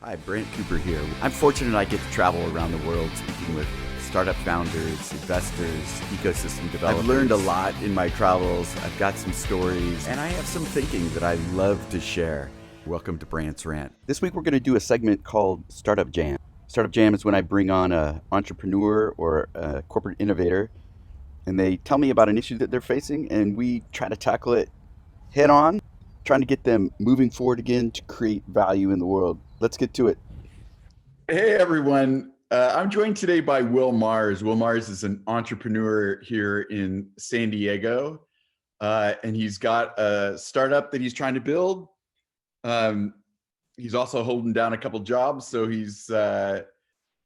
Hi, Brant Cooper here. I'm fortunate I get to travel around the world speaking with startup founders, investors, ecosystem developers. I've learned a lot in my travels. I've got some stories, and I have some thinking that I love to share. Welcome to Brant's Rant. This week we're going to do a segment called Startup Jam. Startup Jam is when I bring on an entrepreneur or a corporate innovator, and they tell me about an issue that they're facing, and we try to tackle it head on, trying to get them moving forward again to create value in the world. Let's get to it. Hey, everyone. I'm joined today by Will Mars. Will Mars is an entrepreneur here in San Diego, and he's got a startup that he's trying to build. He's also holding down a couple jobs, so he's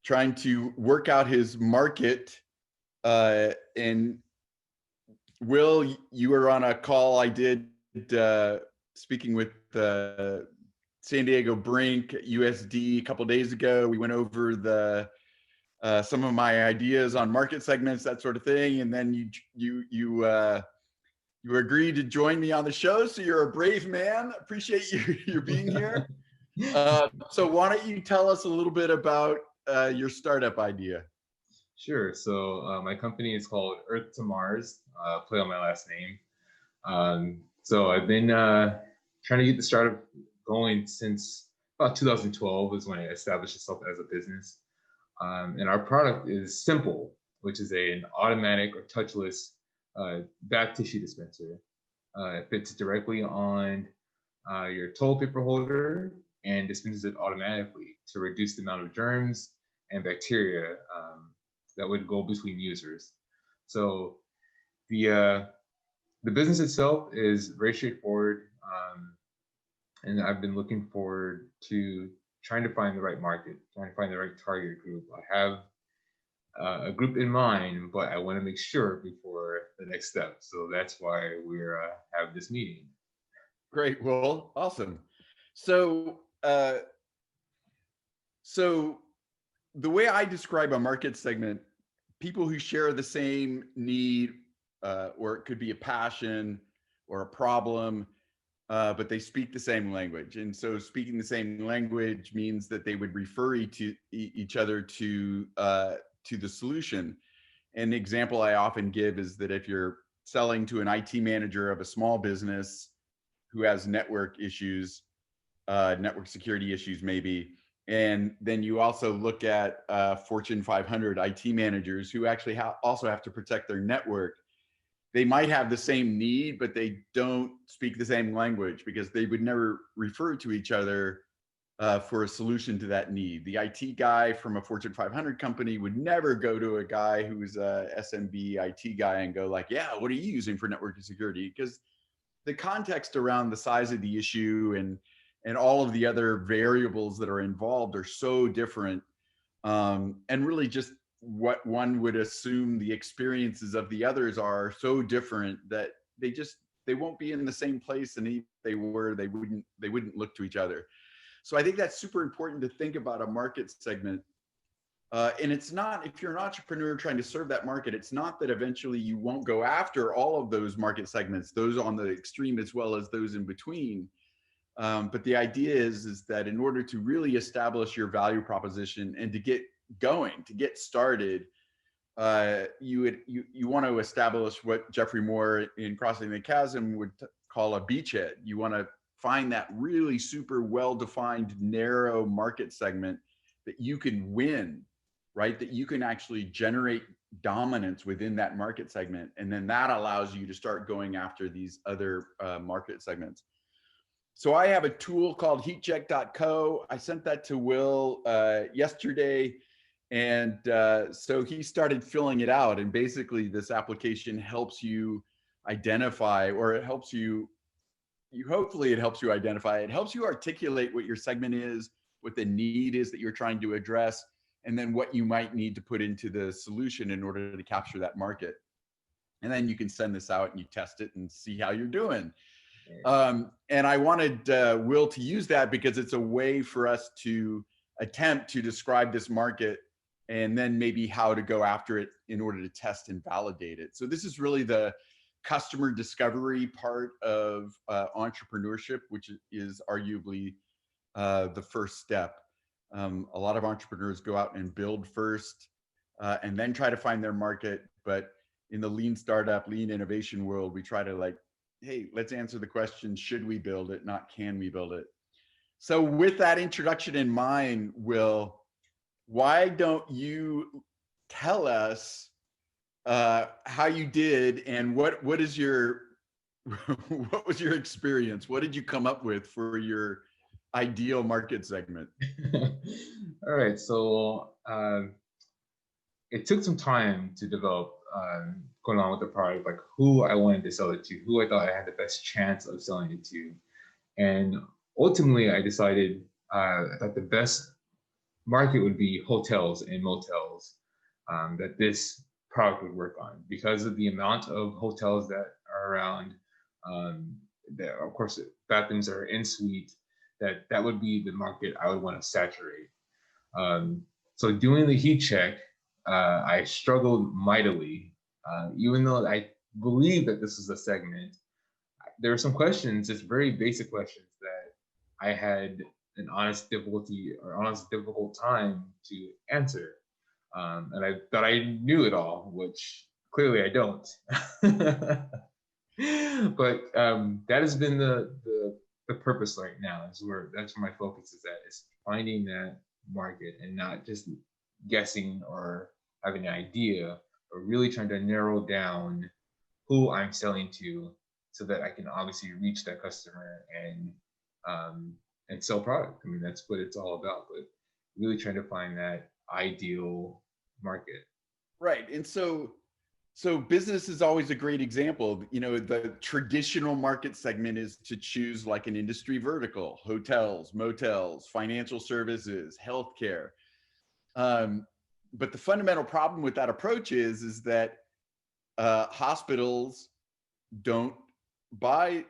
trying to work out his market. And Will, you were on a call I did speaking with San Diego Brink USD a couple of days ago. We went over the some of my ideas on market segments, that sort of thing, and then you agreed to join me on the show. So you're a brave man. Appreciate you being here. So why don't you tell us a little bit about your startup idea? Sure. So my company is called Earth to Mars, play on my last name. So I've been trying to get the startup going since about 2012 is when it established itself as a business. And our product is Simple, which is an automatic or touchless bath tissue dispenser. It fits directly on your toilet paper holder and dispenses it automatically to reduce the amount of germs and bacteria that would go between users. So the business itself is very straightforward, and I've been looking forward to trying to find the right market, trying to find the right target group. I have a group in mind, but I want to make sure before the next step. So that's why we're have this meeting. Great. Well, awesome. So the way I describe a market segment, people who share the same need, or it could be a passion or a problem, but they speak the same language. And so speaking the same language means that they would refer each other to the solution. An example I often give is that if you're selling to an IT manager of a small business who has network issues, network security issues maybe, and then you also look at Fortune 500 IT managers who actually also have to protect their network. They might have the same need, but they don't speak the same language because they would never refer to each other for a solution to that need. The IT guy from a Fortune 500 company would never go to a guy who's a SMB IT guy and go like, yeah, what are you using for network security? Because the context around the size of the issue and all of the other variables that are involved are so different, and really just what one would assume the experiences of the others are so different that they won't be in the same place, and if they were, they wouldn't look to each other. So I think that's super important to think about a market segment. And it's not, if you're an entrepreneur trying to serve that market, it's not that eventually you won't go after all of those market segments, those on the extreme as well as those in between. But the idea is that in order to really establish your value proposition and to get going, to get started, you want to establish what Jeffrey Moore in Crossing the Chasm would call a beachhead. You want to find that really super well-defined, narrow market segment that you can win, right? That you can actually generate dominance within that market segment. And then that allows you to start going after these other market segments. So I have a tool called heatcheck.co. I sent that to Will yesterday. And so he started filling it out. And basically this application helps you identify, or it helps you, hopefully it helps you identify, it helps you articulate what your segment is, what the need is that you're trying to address, and then what you might need to put into the solution in order to capture that market. And then you can send this out and you test it and see how you're doing. And I wanted Will to use that because it's a way for us to attempt to describe this market and then maybe how to go after it in order to test and validate it. So this is really the customer discovery part of entrepreneurship, which is arguably the first step. A lot of entrepreneurs go out and build first, and then try to find their market. But in the lean startup, lean innovation world, we try to like, hey, let's answer the question, should we build it, not can we build it? So with that introduction in mind, Will, why don't you tell us how you did, and what is your what was your experience? What did you come up with for your ideal market segment? All right, so it took some time to develop going on with the product, like who I wanted to sell it to, who I thought I had the best chance of selling it to. And ultimately, I decided that the best market would be hotels and motels, that this product would work on because of the amount of hotels that are around. That, of course, bathrooms are en suite. That would be the market I would want to saturate. So doing the heat check, I struggled mightily, even though I believe that this is a segment. There were some questions, just very basic questions that I had an honest difficult time to answer. And I thought I knew it all, which clearly I don't. But that has been the purpose right now. That's where my focus is at, is finding that market and not just guessing or having an idea, but really trying to narrow down who I'm selling to, so that I can obviously reach that customer and sell product. I mean, that's what it's all about. But really trying to find that ideal market. Right. And so business is always a great example. You know, the traditional market segment is to choose like an industry vertical: hotels, motels, financial services, healthcare. But the fundamental problem with that approach is that hospitals don't buy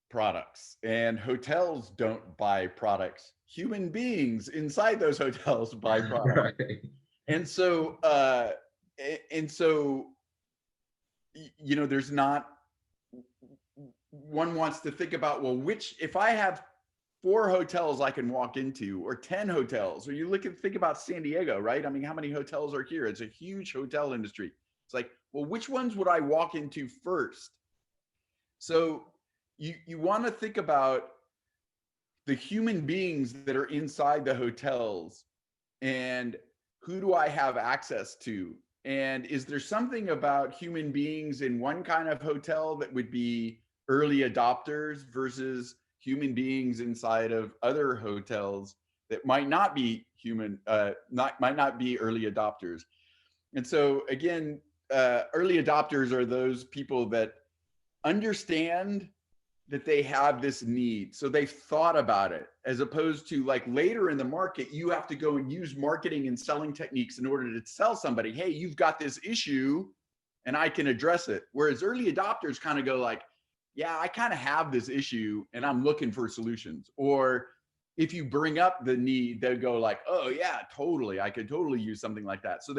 products and hotels don't buy products. Human beings inside those hotels buy products. Right. And so, you know, there's not, one wants to think about, well, if I have 4 hotels I can walk into, or 10 hotels, or think about San Diego, right? I mean, how many hotels are here? It's a huge hotel industry. It's like, well, which ones would I walk into first? So you want to think about the human beings that are inside the hotels, and who do I have access to? And is there something about human beings in one kind of hotel that would be early adopters versus human beings inside of other hotels that might not be might not be early adopters? And so again, early adopters are those people that understand that they have this need. So they've thought about it, as opposed to like later in the market, you have to go and use marketing and selling techniques in order to tell somebody, hey, you've got this issue and I can address it. Whereas early adopters kind of go like, yeah, I kind of have this issue and I'm looking for solutions. Or if you bring up the need, they'll go like, oh yeah, totally. I could totally use something like that. So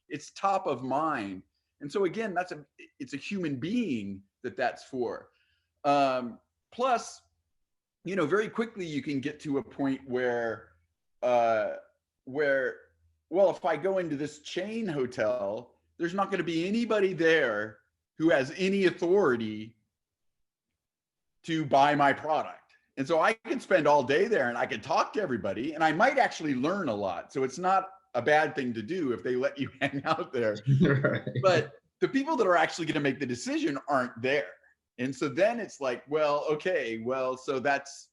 it's top of mind. And so again, it's a human being that's for. Plus, you know, very quickly you can get to a point where, well, if I go into this chain hotel, there's not going to be anybody there who has any authority to buy my product. And so I can spend all day there and I can talk to everybody and I might actually learn a lot. So it's not a bad thing to do if they let you hang out there. Right. But the people that are actually going to make the decision aren't there. And so then it's like, well, okay, well, so that's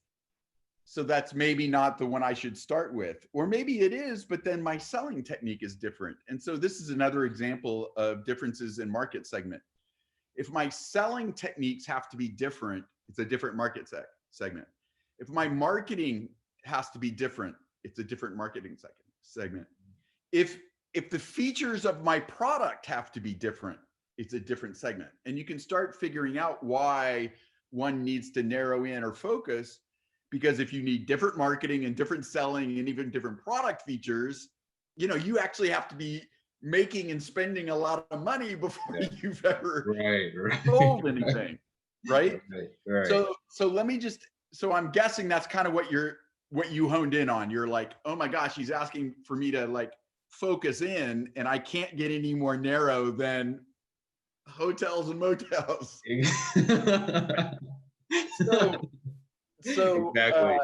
maybe not the one I should start with. Or maybe it is, but then my selling technique is different. And so this is another example of differences in market segment. If my selling techniques have to be different, it's a different market segment. If my marketing has to be different, it's a different marketing segment. If the features of my product have to be different, it's a different segment. And you can start figuring out why one needs to narrow in or focus, because if you need different marketing and different selling and even different product features, you know, you actually have to be making and spending a lot of money before you've ever sold anything, right? Right. So I'm guessing that's kind of what you're what you honed in on. You're like, oh my gosh, he's asking for me to like focus in, and I can't get any more narrow than hotels and motels. So, so, Exactly.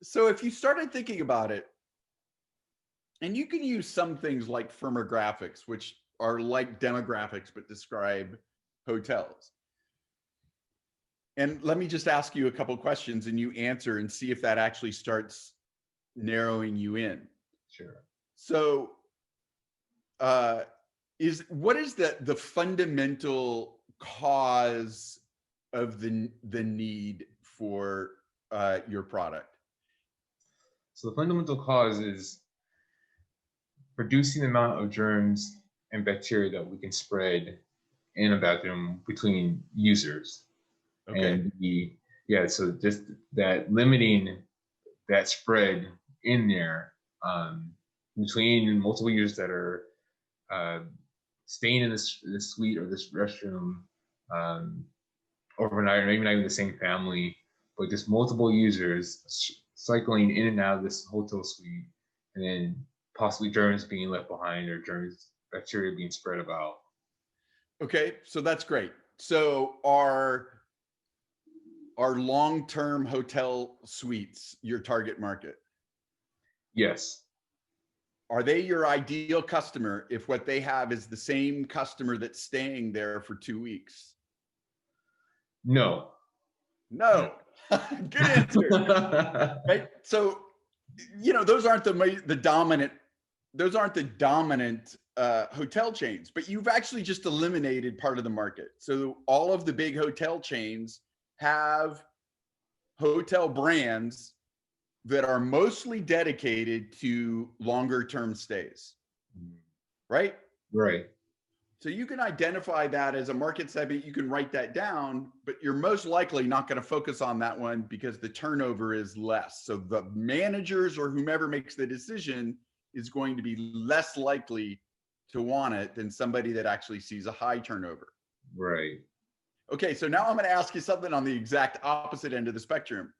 so if you started thinking about it, and you can use some things like firmographics, which are like demographics, but describe hotels. And let me just ask you a couple questions and you answer and see if that actually starts narrowing you in. Sure. So, what is the fundamental cause of the need for your product? So the fundamental cause is reducing the amount of germs and bacteria that we can spread in a bathroom between users. Okay. And so just that limiting that spread in there between multiple users that are staying in this suite or this restroom overnight, or maybe not even the same family, but just multiple users cycling in and out of this hotel suite, and then possibly germs being left behind or germs, bacteria being spread about. Okay, so that's great. So are long-term hotel suites your target market? Yes. Are they your ideal customer if what they have is the same customer that's staying there for 2 weeks? No. No. Good answer. Right? So, those aren't the dominant, hotel chains, but you've actually just eliminated part of the market. So all of the big hotel chains have hotel brands that are mostly dedicated to longer term stays, right? Right. So you can identify that as a market segment, you can write that down, but you're most likely not going to focus on that one because the turnover is less. So the managers or whomever makes the decision is going to be less likely to want it than somebody that actually sees a high turnover. Right. Okay, so now I'm going to ask you something on the exact opposite end of the spectrum.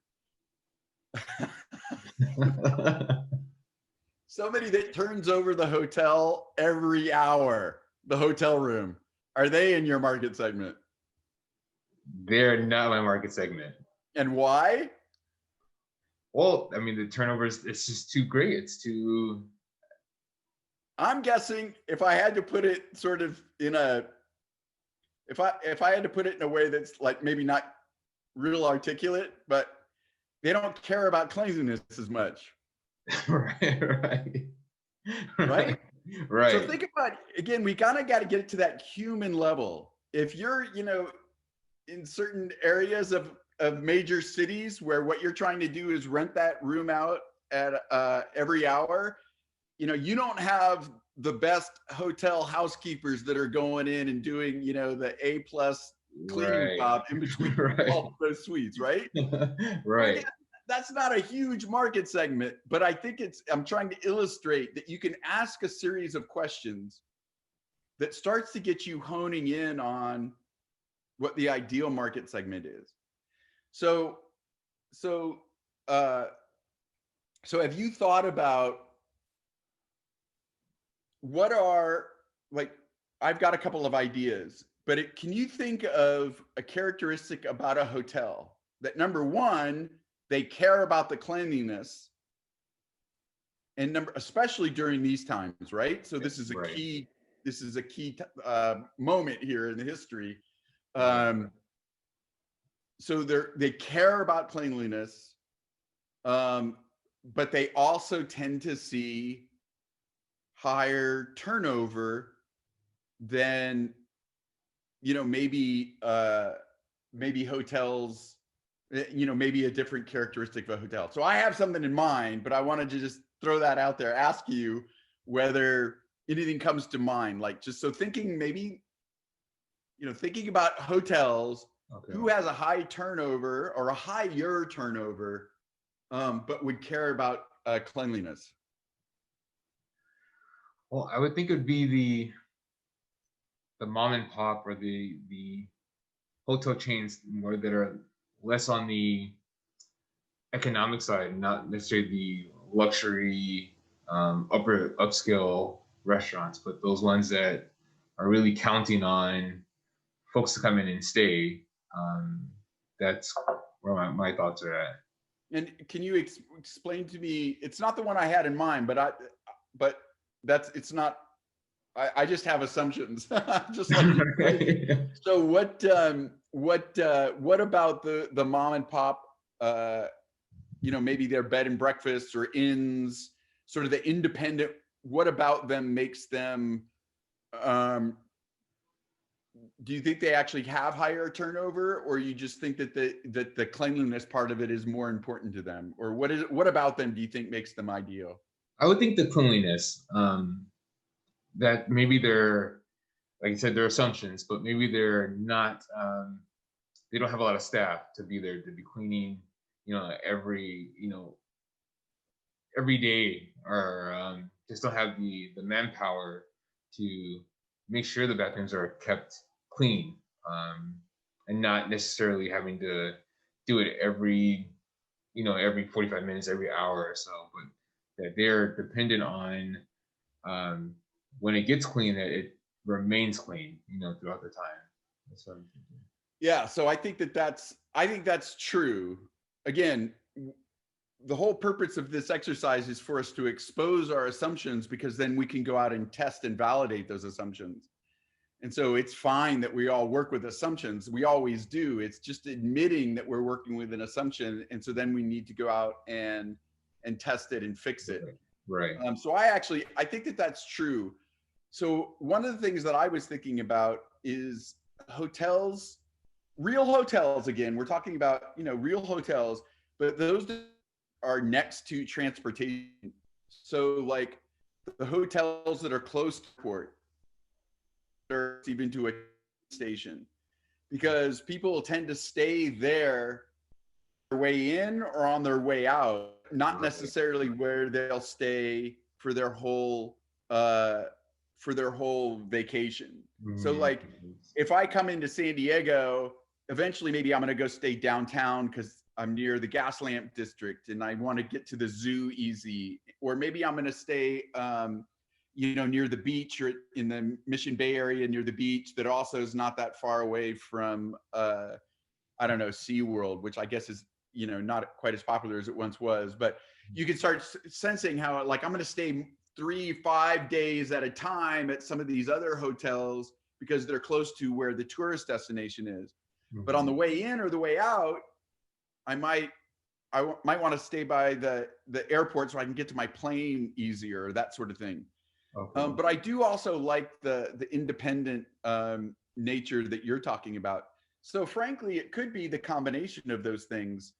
Somebody that turns over the hotel every hour, the hotel room, are they in your market segment? They're not my market segment. And why? Well, I mean, the turnovers, it's just too great. It's too. I'm guessing if I had to put it sort of in a, if I had to put it in a way that's like maybe not real articulate, but they don't care about cleanliness as much. Right. Right? Right. So think about, again, we kind of got to get it to that human level. If you're, in certain areas of major cities where what you're trying to do is rent that room out at every hour, you don't have the best hotel housekeepers that are going in and doing, the A+ cleaning job in between all of those suites, right? Right. Again, that's not a huge market segment, but I think I'm trying to illustrate that you can ask a series of questions that starts to get you honing in on what the ideal market segment is. So have you thought about what are, like, I've got a couple of ideas, but can you think of a characteristic about a hotel that, number one, they care about the cleanliness, and especially during these times, right? So this is a key moment here in the history. So they care about cleanliness, but they also tend to see higher turnover than, maybe hotels, maybe a different characteristic of a hotel. So I have something in mind, but I wanted to just throw that out there, ask you whether anything comes to mind, like, just so thinking maybe, thinking about hotels, who has a high turnover or a higher turnover, but would care about cleanliness. Well, I would think it would be the mom and pop or the hotel chains more that are less on the economic side, not necessarily the luxury, upper upscale restaurants, but those ones that are really counting on folks to come in and stay. Um, that's where my thoughts are at. And can you explain to me? It's not the one I had in mind, but it's not. I just have assumptions, just like you. So what about the mom and pop? Maybe their bed and breakfasts or inns, sort of the independent. What about them makes them? Do you think they actually have higher turnover, or you just think that the cleanliness part of it is more important to them, or what about them do you think makes them ideal? I would think the cleanliness, that maybe they're, like you said, they're assumptions, but maybe they're not, they don't have a lot of staff to be there to be cleaning, every day, or just don't have the manpower to make sure the bathrooms are kept clean, and not necessarily having to do it every 45 minutes, every hour or so, but that they're dependent on, when it gets clean, that it remains clean, throughout the time. That's what I'm thinking. Yeah, so I think that's true. Again, the whole purpose of this exercise is for us to expose our assumptions, because then we can go out and test and validate those assumptions. And so it's fine that we all work with assumptions. We always do. It's just admitting that we're working with an assumption. And so then we need to go out and test it and fix it. Right. So I think that that's true. So one of the things that I was thinking about is hotels, real hotels. Again, we're talking about, real hotels, but those are next to transportation. So like the hotels that are close to port, or even to a station, because people tend to stay there their way in or on their way out, not necessarily where they'll stay for their whole vacation. So like if I come into San Diego, eventually maybe I'm going to go stay downtown because I'm near the gas lamp district and I want to get to the zoo easy. Or maybe I'm going to stay near the beach, or in the Mission Bay area near the beach, that also is not that far away from SeaWorld, which I guess is not quite as popular as it once was. But you can start sensing how, like, I'm going to stay 3-5 days at a time at some of these other hotels because they're close to where the tourist destination is. But on the way in or the way out, I might want to stay by the airport so I can get to my plane easier, that sort of thing. Okay. But I do also like the independent nature that you're talking about. So frankly, it could be the combination of those things.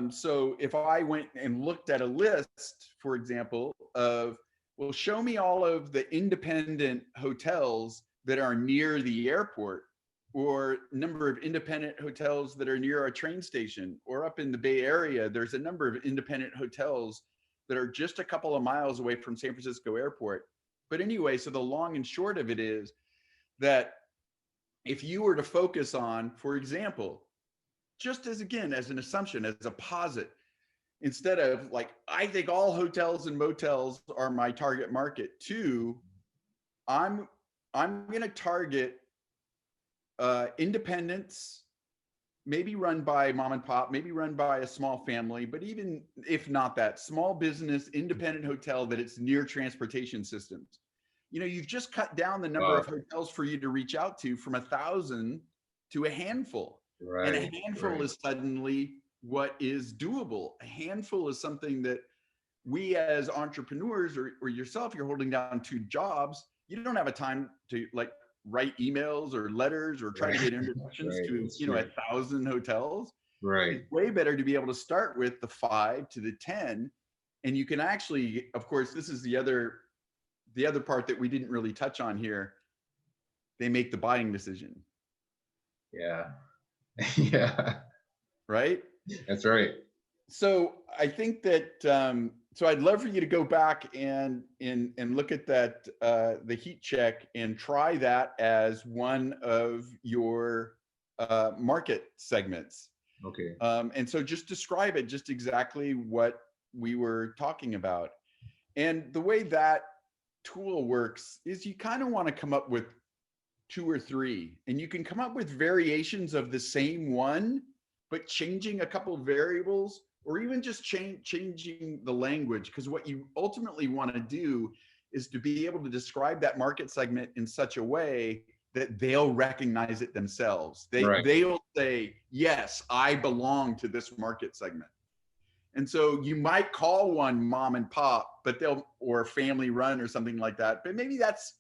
So if I went and looked at a list, for example, of, well, show me all of the independent hotels that are near the airport, or number of independent hotels that are near a train station, or up in the Bay Area, there's a number of independent hotels that are just a couple of miles away from San Francisco Airport. But anyway, so the long and short of it is that if you were to focus on, for example, just as an assumption, as a posit, instead of like, I think all hotels and motels are my target market, to I'm going to target independents, maybe run by mom and pop, maybe run by a small family, but even if not that, small business, independent hotel that it's near transportation systems. You've just cut down the number of hotels for you to reach out to from 1,000 to a handful. Right, and a handful is suddenly what is doable. A handful is something that we as entrepreneurs, or yourself, you're holding down 2 jobs. You don't have a time to like write emails or letters or try to get introductions to 1,000 hotels. Right. It's way better to be able to start with the 5 to the 10. And you can actually, of course, this is the other part that we didn't really touch on here. They make the buying decision. Yeah. Yeah. Right? That's right. So I think that, so I'd love for you to go back and look at that, the heat check, and try that as one of your market segments. Okay. And so just describe it just exactly what we were talking about. And the way that tool works is you kind of want to come up with 2 or 3, and you can come up with variations of the same one, but changing a couple of variables, or even just changing the language. Because what you ultimately want to do is to be able to describe that market segment in such a way that they'll recognize it themselves. Right. They'll say, yes, I belong to this market segment. And so you might call one mom and pop, but or family run or something like that. But maybe that's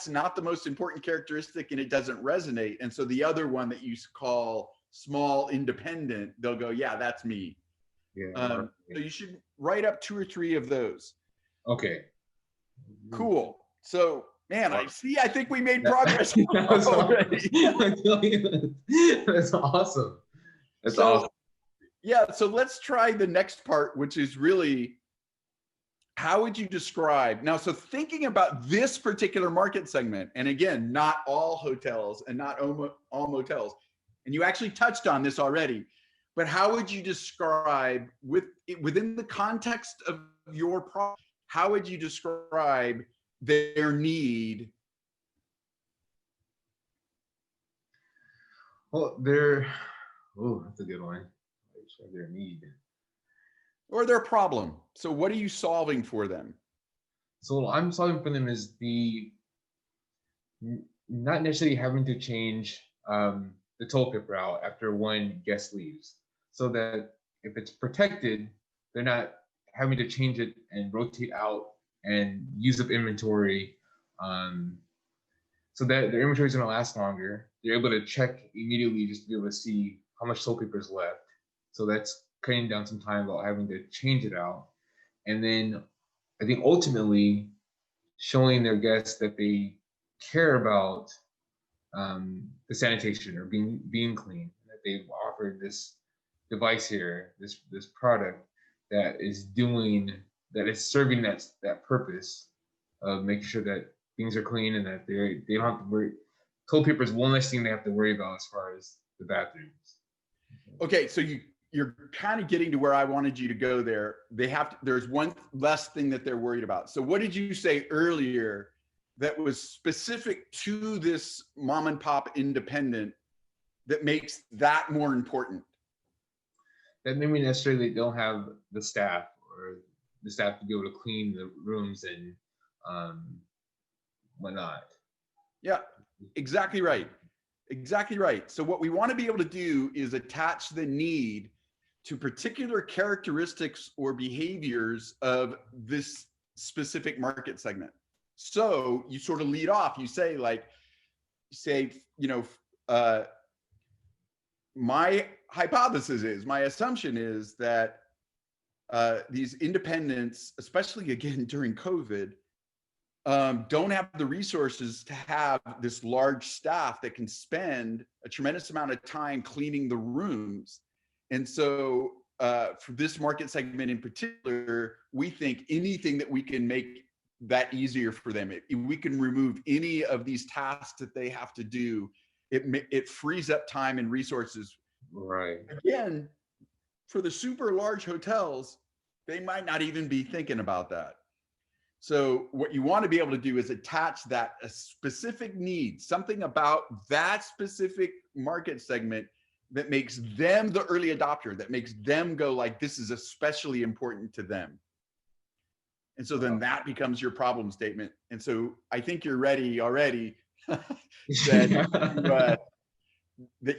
not the most important characteristic and it doesn't resonate. And so the other one that you call small independent, they'll go, yeah, that's me. Yeah. So you should write up 2 or 3 of those. Okay. Cool. So, man, I think we made That- progress That's already. That's awesome. That's So, awesome. yeah, so let's try the next part, which is really, how would you describe now? So thinking about this particular market segment, and again, not all hotels and not all motels, and you actually touched on this already, but how would you describe within the context of your product, how would you describe their need? Well, that's a good one. Their need. Or their problem? So what are you solving for them? So what I'm solving for them is not necessarily having to change the tolltip route after one guest leaves, so that if it's protected, they're not having to change it and rotate out and use up inventory, so that their inventory is going to last longer. They're able to check immediately just to be able to see how much toll paper is left. So that's cutting down some time about having to change it out. And then I think ultimately showing their guests that they care about the sanitation or being clean, that they've offered this device here, this product that is serving that purpose of making sure that things are clean and that they don't have to worry. Toilet paper is one less thing they have to worry about as far as the bathrooms. Okay, so you're kind of getting to where I wanted you to go there. There's one less thing that they're worried about. So what did you say earlier that was specific to this mom and pop independent that makes that more important? That maybe necessarily they don't have the staff to be able to clean the rooms and whatnot. Yeah, exactly right. Exactly right. So what we want to be able to do is attach the need to particular characteristics or behaviors of this specific market segment. So you sort of lead off, you say, my my assumption is that these independents, especially again during COVID, don't have the resources to have this large staff that can spend a tremendous amount of time cleaning the rooms. And so for this market segment in particular, we think anything that we can make that easier for them, we can remove any of these tasks that they have to do, it frees up time and resources. Right. Again, for the super large hotels, they might not even be thinking about that. So what you want to be able to do is attach that a specific need, something about that specific market segment that makes them the early adopter, that makes them go like, this is especially important to them. And so then that becomes your problem statement. And so I think you're ready already that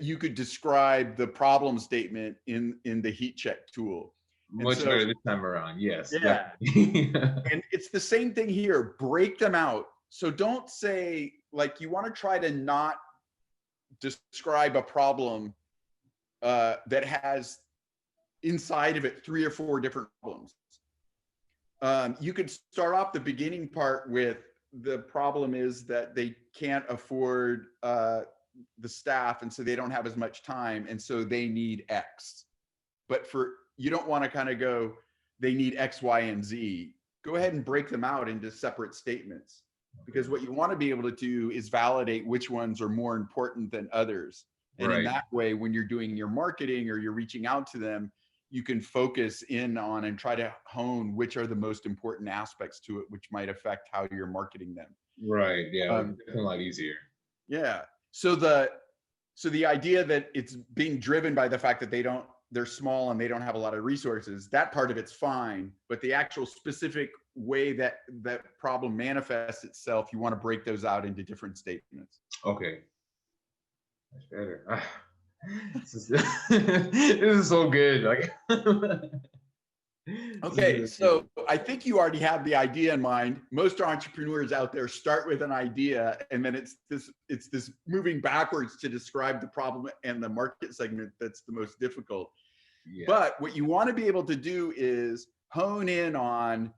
you could describe the problem statement in the heat check tool. Much better this time around. Yes. Yeah. And it's the same thing here. Break them out. So don't say, like, you want to try to not describe a problem that has inside of it 3 or 4 different problems. You could start off the beginning part with the problem is that they can't afford the staff, and so they don't have as much time, and so they need X. But you don't want to kind of go, they need X, Y, and Z. Go ahead and break them out into separate statements, because what you want to be able to do is validate which ones are more important than others. And in Right. that way, when you're doing your marketing or you're reaching out to them, you can focus in on and try to hone which are the most important aspects to it, which might affect how you're marketing them. Right. Yeah. Um, Definitely a lot easier. yeah. So the idea that it's being driven by the fact that they're small and they don't have a lot of resources, that part of it's fine. But the actual specific way that that problem manifests itself, you want to break those out into different statements. Okay. Much better. This is, this is so good. Like, Okay, so I think you already have the idea in mind. Most entrepreneurs out there start with an idea, and then it's this moving backwards to describe the problem and the market segment that's the most difficult. yeah. But what you want to be able to do is hone in on,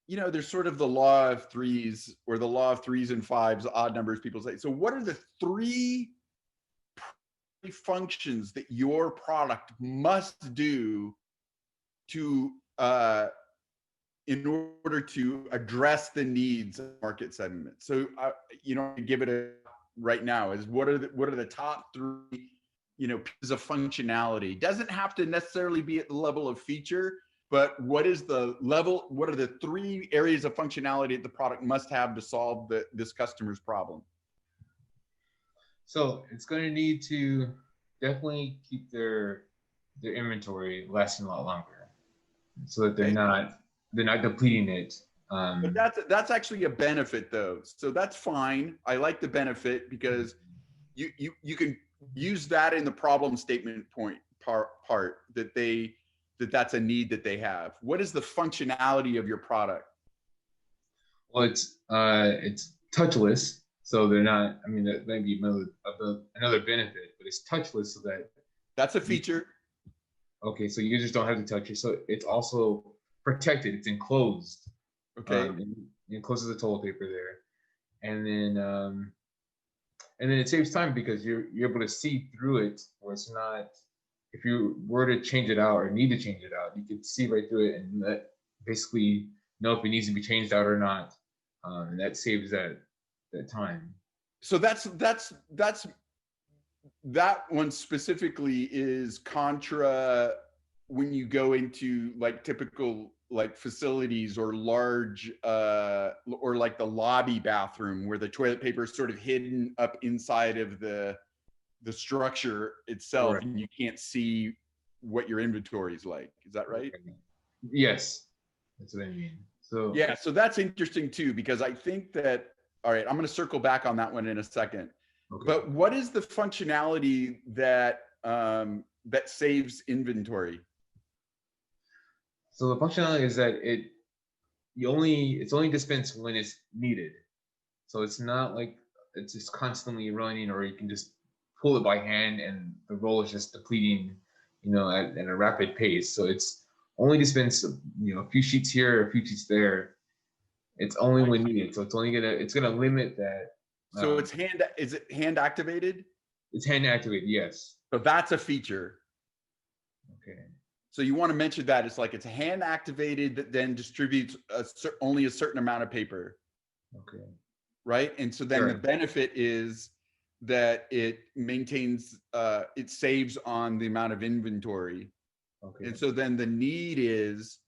there's sort of the law of threes, or the law of threes and fives, odd numbers people say. So what are the three functions that your product must do to in order to address the needs of the market segment? So give it a right now is what are the top three pieces of functionality? Doesn't have to necessarily be at the level of feature, but what are the three areas of functionality that the product must have to solve this customer's problem? So it's going to need to definitely keep their inventory lasting a lot longer, so that they're not depleting it. But that's actually a benefit, though. So that's fine. I like the benefit because you can use that in the problem statement part that's a need that they have. What is the functionality of your product? Well, it's touchless, so they're not. I mean, that might be another benefit, but it's touchless, so that that's a feature. Okay, so users don't have to touch it. So it's also protected. It's enclosed. Okay. It encloses the toilet paper there, and then it saves time because you're able to see through it, where it's not. If you were to change it out or need to change it out, you could see right through it and basically know if it needs to be changed out or not, and that saves that time. So that's that one specifically is contra when you go into like typical like facilities or large or like the lobby bathroom where the toilet paper is sort of hidden up inside of the structure itself, Right. and you can't see what your inventory is like. Is that right? Okay. Yes, that's what I mean. So yeah, so that's interesting too, because I think that, all right, I'm going to circle back on that one in a second. Okay. But what is the functionality that that saves inventory? So the functionality is that it's only dispensed when it's needed. So it's not like it's just constantly running, or you can just pull it by hand and the roll is just depleting, at a rapid pace. So it's only dispensed, a few sheets here, a few sheets there. It's only when needed. So it's gonna limit that. So is it hand activated? It's hand activated, yes. So that's a feature. Okay. So you want to mention that it's like it's hand activated that then distributes only a certain amount of paper. Okay. Right. And so then Sure. the benefit is that it maintains, it saves on the amount of inventory. Okay. And so then the need is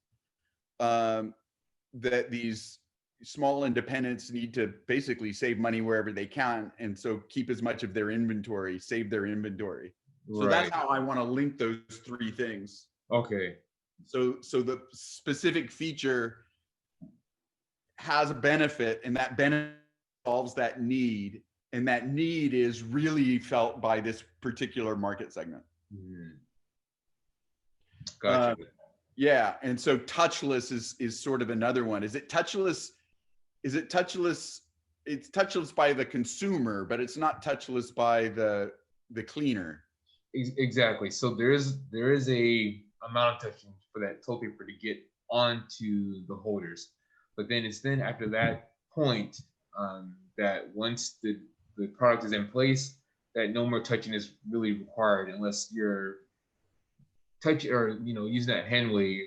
that these small independents need to basically save money wherever they can. And so keep as much of their inventory, save their inventory. So Right. that's how I want to link those three things. Okay. So the specific feature has a benefit, and that benefit solves that need, and that need is really felt by this particular market segment. Mm-hmm. Gotcha. Yeah, and so touchless is sort of another one. Is it touchless? It's touchless by the consumer, but it's not touchless by the cleaner. Exactly. So there is a amount of touching for that toilet paper to get onto the holders, but then it's after that point that once the product is in place, that no more touching is really required unless you're using that hand wave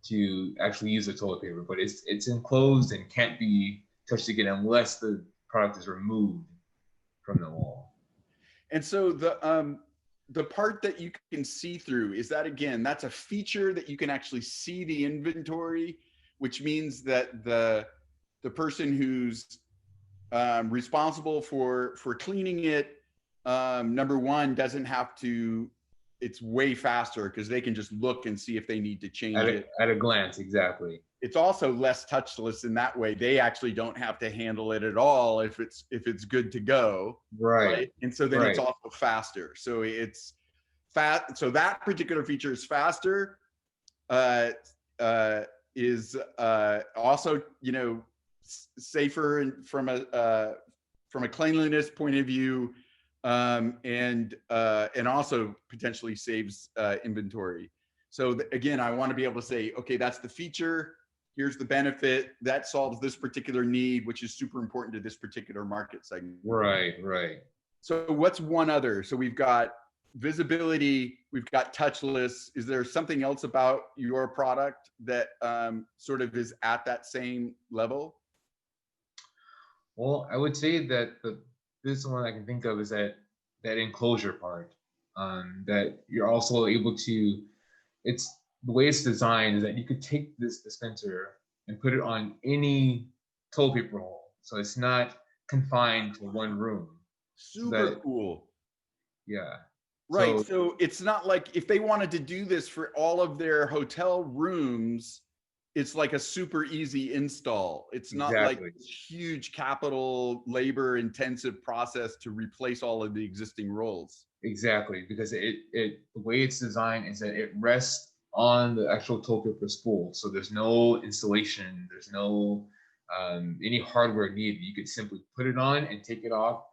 to actually use the toilet paper. But it's enclosed and can't be touched again unless the product is removed from the wall. And so the part that you can see through, is that, again, that's a feature that you can actually see the inventory, which means that the person who's responsible for cleaning it, number one, doesn't have to, it's way faster because they can just look and see if they need to change it. At a glance, exactly. It's also less touchless in that way. They actually don't have to handle it at all if it's good to go. Right. And so then it's also faster. So it's fast. So that particular feature is faster, is also, you know, safer and from a cleanliness point of view, and also potentially saves inventory. So again, I want to be able to say, okay, that's the feature. Here's the benefit that solves this particular need, which is super important to this particular market segment. Right, right. So what's one other? So we've got visibility, we've got touchless. Is there something else about your product that sort of is at that same level? Well, I would say that this one I can think of is that enclosure part. That you're also able to, it's the way it's designed is that you could take this dispenser and put it on any toilet paper roll. So it's not confined to one room. Super cool. Yeah. Right. So it's not like if they wanted to do this for all of their hotel rooms, it's like a super easy install. It's not like a huge capital labor intensive process to replace all of the existing rolls. Exactly, because the way it's designed is that it rests on the actual toilet paper spool. So there's no installation, there's no any hardware needed. You could simply put it on and take it off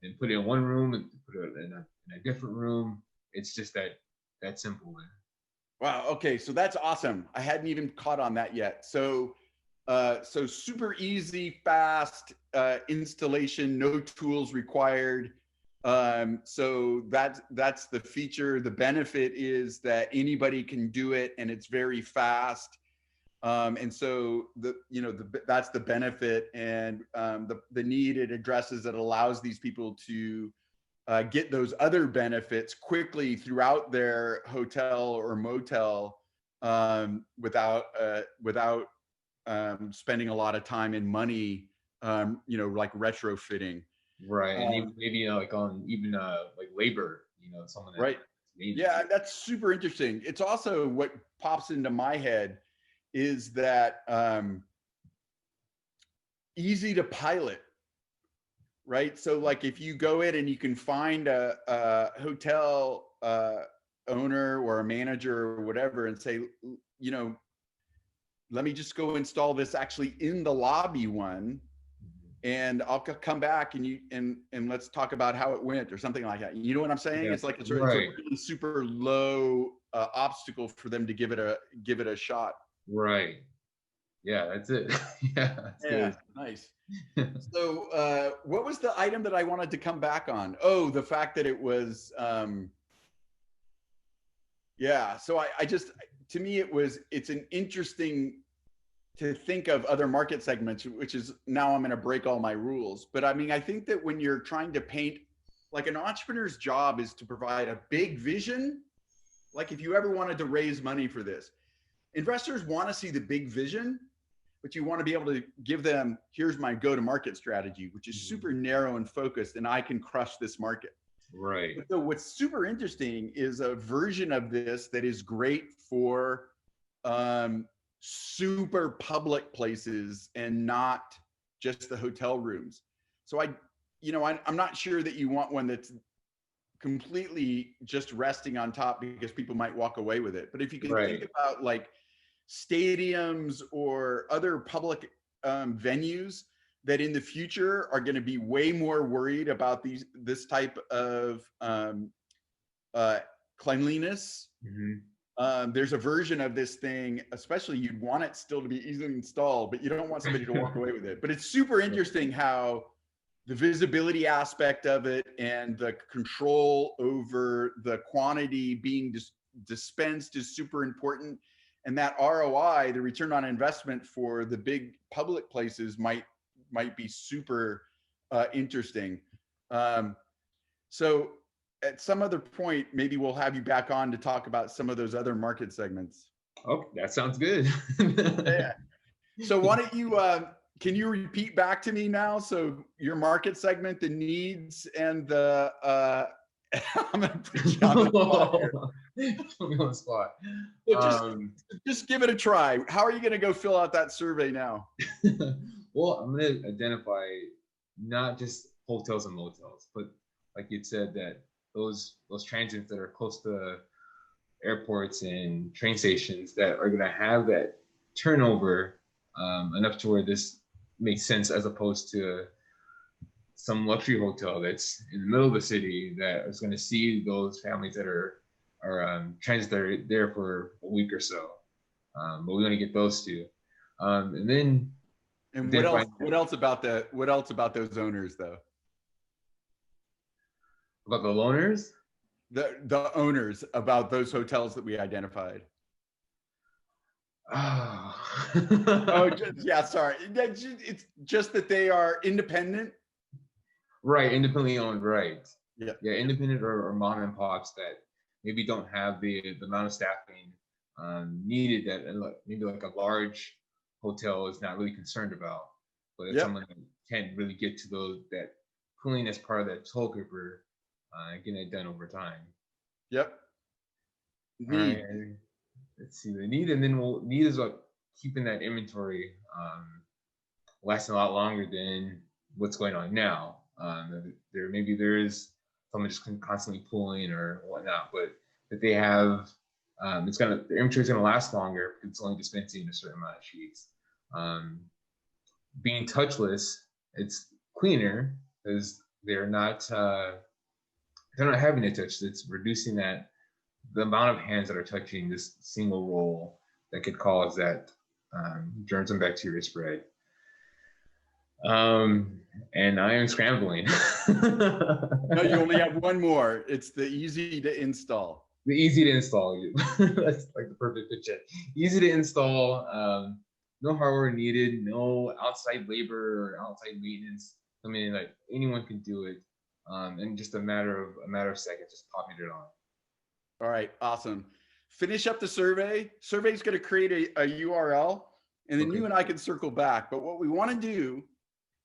and put it in one room and put it in a different room. It's just that simple, man. Wow. Okay. So that's awesome. I hadn't even caught on that yet. So, so super easy, fast installation, no tools required. So that's the feature. The benefit is that anybody can do it and it's very fast. And so that's the benefit, and the need it addresses, that allows these people to get those other benefits quickly throughout their hotel or motel, without spending a lot of time and money, like retrofitting. Right, and even maybe like on even like labor, someone that right. Yeah, that's super interesting. It's also what pops into my head is that easy to pilot. Right. So like if you go in and you can find a hotel owner or a manager or whatever and say, let me just go install this actually in the lobby one, and I'll come back and let's talk about how it went or something like that. You know what I'm saying? Yeah. It's like it's a really super low obstacle for them to give it a shot. Right. Yeah, that's it. Yeah, that's good. Nice. So what was the item that I wanted to come back on? Oh, the fact that it was, so I just, to me, it's an interesting to think of other market segments, which is now I'm going to break all my rules. But I mean, I think that when you're trying to paint, like an entrepreneur's job is to provide a big vision. Like if you ever wanted to raise money for this, investors want to see the big vision, but you want to be able to give them, here's my go-to-market strategy, which is super narrow and focused, and I can crush this market. Right. So what's super interesting is a version of this that is great for super public places and not just the hotel rooms. So I'm not sure that you want one that's completely just resting on top because people might walk away with it. But if you can think about like stadiums or other public venues that in the future are going to be way more worried about this type of cleanliness. There's a version of this thing, especially you'd want it still to be easily installed, but you don't want somebody to walk away with it. But it's super interesting how the visibility aspect of it and the control over the quantity being dispensed is super important. And that ROI, the return on investment for the big public places might be super interesting. So at some other point, maybe we'll have you back on to talk about some of those other market segments. Oh, that sounds good. Yeah. So why don't you, can you repeat back to me now? So your market segment, the needs and the, I'm gonna put you on the spot here. Put me on the spot. Just give it a try. How are you going to go fill out that survey now? Well, I'm going to identify not just hotels and motels, but like you said, that those transients that are close to airports and train stations that are going to have that turnover enough to where this makes sense, as opposed to some luxury hotel that's in the middle of the city that is going to see those families that are transit that are there for a week or so. But we want to get those two, and then. And what else about those owners though? About the loaners? The owners, about those hotels that we identified. Oh, yeah, sorry. It's just that they are independent. Right, independently owned, right. Yeah, Independent or mom and pops that maybe don't have the amount of staffing needed that maybe like a large hotel is not really concerned about, but it's someone that can't really get to that cooling as part of that toll grouper, getting it done over time. Yep. Need. Right. Let's see the need, and then need is like keeping that inventory lasting a lot longer than what's going on now. There is someone just constantly pulling or whatnot, but that they have the inventory is gonna last longer because it's only dispensing a certain amount of sheets. Being touchless, it's cleaner because they're not having to touch. It's reducing the amount of hands that are touching this single roll that could cause that germs and bacteria spread. And I am scrambling. No, you only have one more. It's the easy to install. The easy to install. That's like the perfect picture. Easy to install. No hardware needed. No outside labor or outside maintenance. I mean, like anyone can do it. And just a matter of seconds, just popping it on. All right, awesome. Finish up the survey. Survey's going to create a URL, and then you and I can circle back. But what we want to do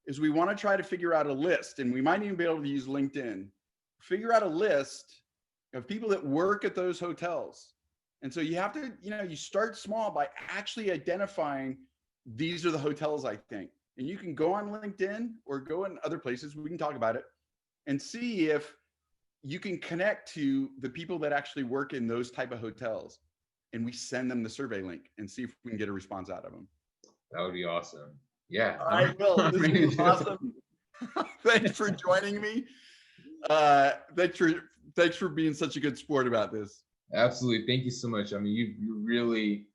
is we want to try to figure out a list, and we might even be able to use LinkedIn. Figure out a list of people that work at those hotels. And so you have to, you start small by actually identifying these are the hotels, I think. And you can go on LinkedIn or go in other places, we can talk about it, and see if you can connect to the people that actually work in those type of hotels. And we send them the survey link and see if we can get a response out of them. That would be awesome. Yeah. All right, Will, this is awesome. Thanks for joining me. Thanks for being such a good sport about this. Absolutely. Thank you so much. I mean, you really,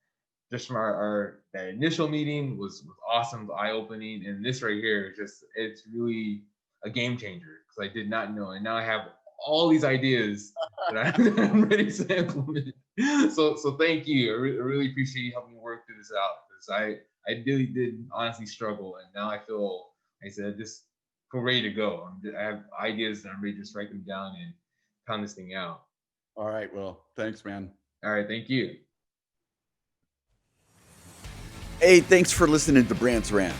just from that initial meeting was awesome, eye-opening. And this right here, it's really a game changer because I did not know. And now I have all these ideas that I'm ready to implement. So thank you. I really appreciate you helping me work through this out, because I really did honestly struggle. And now I feel, like I said, just feel ready to go. I have ideas and I'm ready to just write them down and pound this thing out. All right, Will. Thanks, man. All right, thank you. Hey, thanks for listening to Brant's Rant.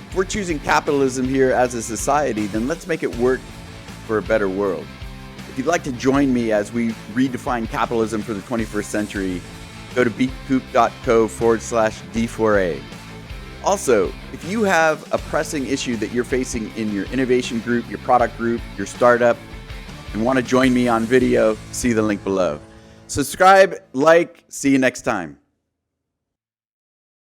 If we're choosing capitalism here as a society, then let's make it work for a better world. If you'd like to join me as we redefine capitalism for the 21st century, go to beatcoop.co/D4A. Also, if you have a pressing issue that you're facing in your innovation group, your product group, your startup, and want to join me on video, see the link below. Subscribe, like, see you next time.